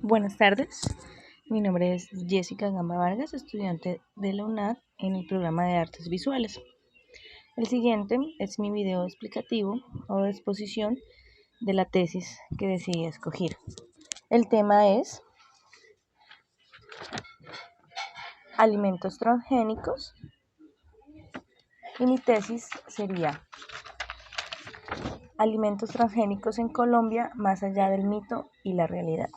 Buenas tardes, mi nombre es Jessica Gamba Vargas, estudiante de la UNAD en el programa de Artes Visuales. El siguiente es mi video explicativo o exposición de la tesis que decidí escoger. El tema es alimentos transgénicos y mi tesis sería alimentos transgénicos en Colombia más allá del mito y la realidad.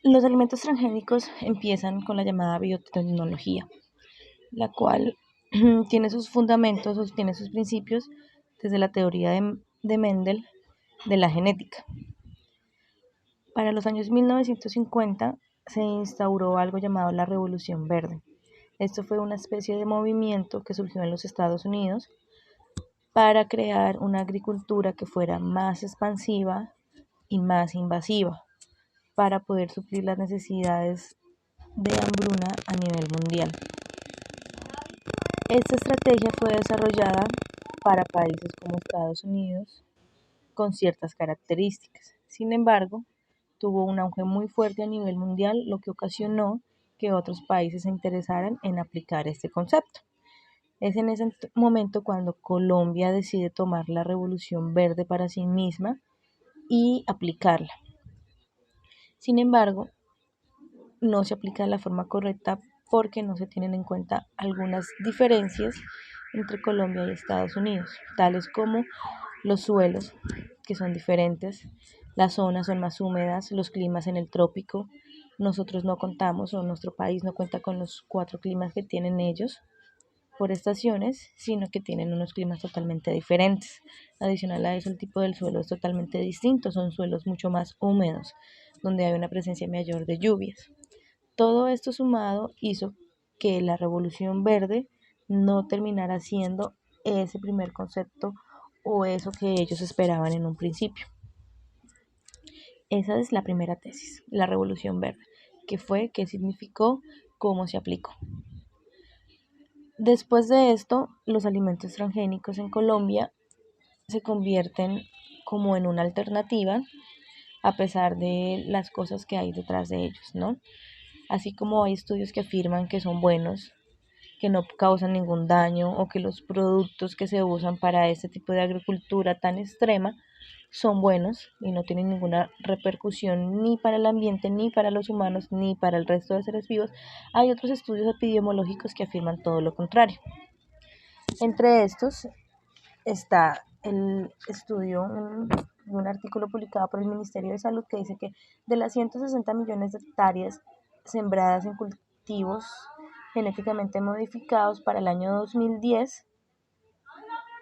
Los alimentos transgénicos empiezan con la llamada biotecnología, la cual tiene sus fundamentos o tiene sus principios desde la teoría de Mendel de la genética. Para los años 1950 se instauró algo llamado la Revolución Verde. Esto fue una especie de movimiento que surgió en los Estados Unidos para crear una agricultura que fuera más expansiva y más invasiva para poder suplir las necesidades de hambruna a nivel mundial. Esta estrategia fue desarrollada para países como Estados Unidos con ciertas características. Sin embargo, tuvo un auge muy fuerte a nivel mundial, lo que ocasionó que otros países se interesaran en aplicar este concepto. Es en ese momento cuando Colombia decide tomar la Revolución Verde para sí misma y aplicarla. Sin embargo, no se aplica de la forma correcta porque no se tienen en cuenta algunas diferencias entre Colombia y Estados Unidos, tales como los suelos, que son diferentes, las zonas son más húmedas, los climas en el trópico. Nosotros no contamos, o nuestro país no cuenta con los 4 climas que tienen ellos por estaciones, sino que tienen unos climas totalmente diferentes. Adicional a eso, el tipo del suelo es totalmente distinto, son suelos mucho más húmedos, donde hay una presencia mayor de lluvias. Todo esto sumado hizo que la Revolución Verde no terminara siendo ese primer concepto o eso que ellos esperaban en un principio. Esa es la primera tesis, la Revolución Verde, que fue, qué significó, cómo se aplicó. Después de esto, los alimentos transgénicos en Colombia se convierten como en una alternativa a pesar de las cosas que hay detrás de ellos, ¿no? Así como hay estudios que afirman que son buenos, que no causan ningún daño o que los productos que se usan para este tipo de agricultura tan extrema son buenos y no tienen ninguna repercusión ni para el ambiente, ni para los humanos, ni para el resto de seres vivos, hay otros estudios epidemiológicos que afirman todo lo contrario. Entre estos está el estudio, un artículo publicado por el Ministerio de Salud que dice que de las 160 millones de hectáreas sembradas en cultivos genéticamente modificados para el año 2010,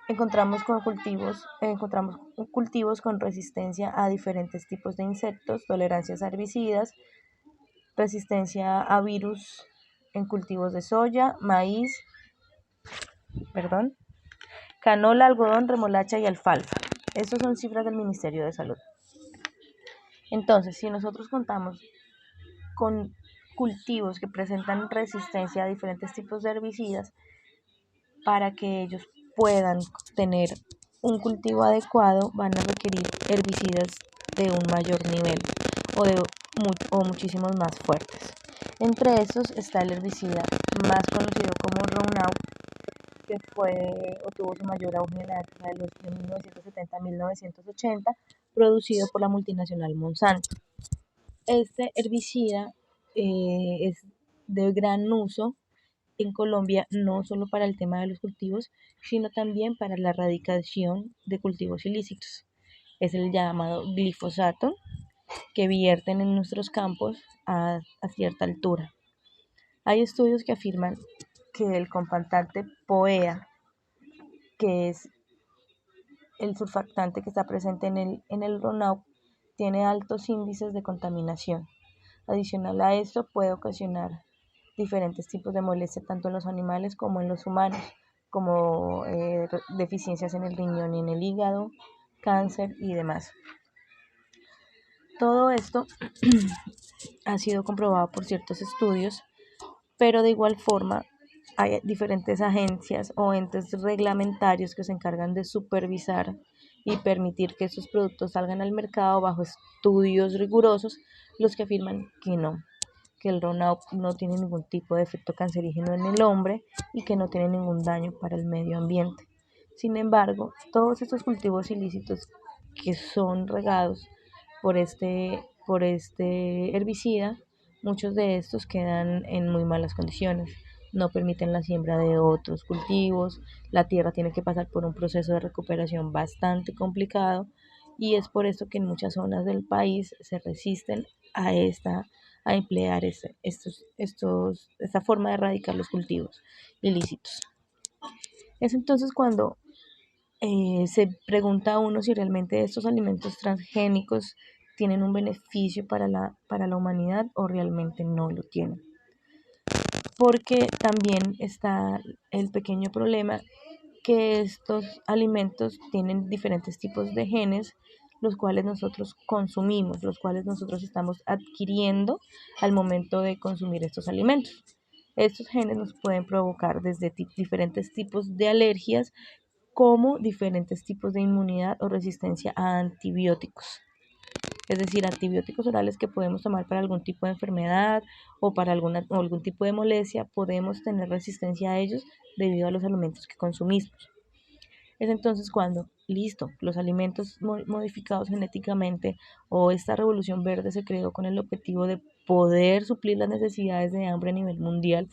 encontramos cultivos con resistencia a diferentes tipos de insectos, tolerancias a herbicidas, resistencia a virus en cultivos de soya, maíz, canola, algodón, remolacha y alfalfa. Estas son cifras del Ministerio de Salud. Entonces, si nosotros contamos con cultivos que presentan resistencia a diferentes tipos de herbicidas, para que ellos puedan tener un cultivo adecuado, van a requerir herbicidas de un mayor nivel o muchísimos más fuertes. Entre estos está el herbicida más conocido como Roundup, que tuvo su mayor auge en la época de los 1970 a 1980, producido por la multinacional Monsanto. Este herbicida es de gran uso en Colombia, no solo para el tema de los cultivos, sino también para la erradicación de cultivos ilícitos. Es el llamado glifosato que vierten en nuestros campos a cierta altura. Hay estudios que afirman que el compactante POEA, que es el surfactante que está presente en el Roundup, tiene altos índices de contaminación. Adicional a esto, puede ocasionar diferentes tipos de molestia tanto en los animales como en los humanos, como deficiencias en el riñón y en el hígado, cáncer y demás. Todo esto ha sido comprobado por ciertos estudios, pero de igual forma hay diferentes agencias o entes reglamentarios que se encargan de supervisar y permitir que estos productos salgan al mercado bajo estudios rigurosos, los que afirman que el Roundup no tiene ningún tipo de efecto cancerígeno en el hombre y que no tiene ningún daño para el medio ambiente. Sin embargo, todos estos cultivos ilícitos que son regados por este herbicida, muchos de estos quedan en muy malas condiciones, no permiten la siembra de otros cultivos, la tierra tiene que pasar por un proceso de recuperación bastante complicado y es por eso que en muchas zonas del país se resisten a a emplear esta forma de erradicar los cultivos ilícitos. Es entonces cuando se pregunta a uno si realmente estos alimentos transgénicos tienen un beneficio para la humanidad o realmente no lo tienen. Porque también está el pequeño problema que estos alimentos tienen diferentes tipos de genes, los cuales nosotros consumimos, los cuales nosotros estamos adquiriendo al momento de consumir estos alimentos. Estos genes nos pueden provocar desde diferentes tipos de alergias como diferentes tipos de inmunidad o resistencia a antibióticos. Es decir, antibióticos orales que podemos tomar para algún tipo de enfermedad o para o algún tipo de molestia, podemos tener resistencia a ellos debido a los alimentos que consumimos. Es entonces cuando, listo, los alimentos modificados genéticamente o esta revolución verde se creó con el objetivo de poder suplir las necesidades de hambre a nivel mundial,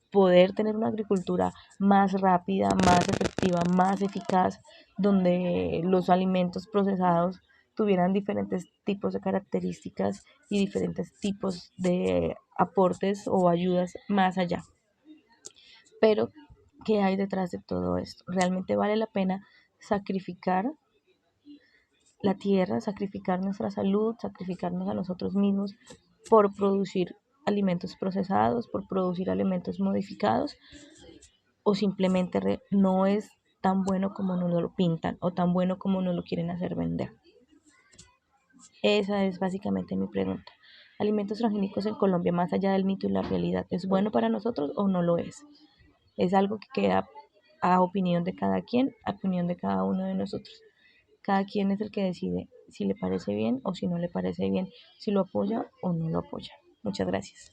poder tener una agricultura más rápida, más efectiva, más eficaz, donde los alimentos procesados tuvieran diferentes tipos de características y diferentes tipos de aportes o ayudas más allá. Pero, ¿qué hay detrás de todo esto? ¿Realmente vale la pena sacrificar la tierra, sacrificar nuestra salud, sacrificarnos a nosotros mismos por producir alimentos procesados, por producir alimentos modificados? ¿O simplemente no es tan bueno como nos lo pintan o tan bueno como nos lo quieren hacer vender? Esa es básicamente mi pregunta. ¿Alimentos transgénicos en Colombia, más allá del mito y la realidad, es bueno para nosotros o no lo es? Es algo que queda a opinión de cada quien, a opinión de cada uno de nosotros. Cada quien es el que decide si le parece bien o si no le parece bien, si lo apoya o no lo apoya. Muchas gracias.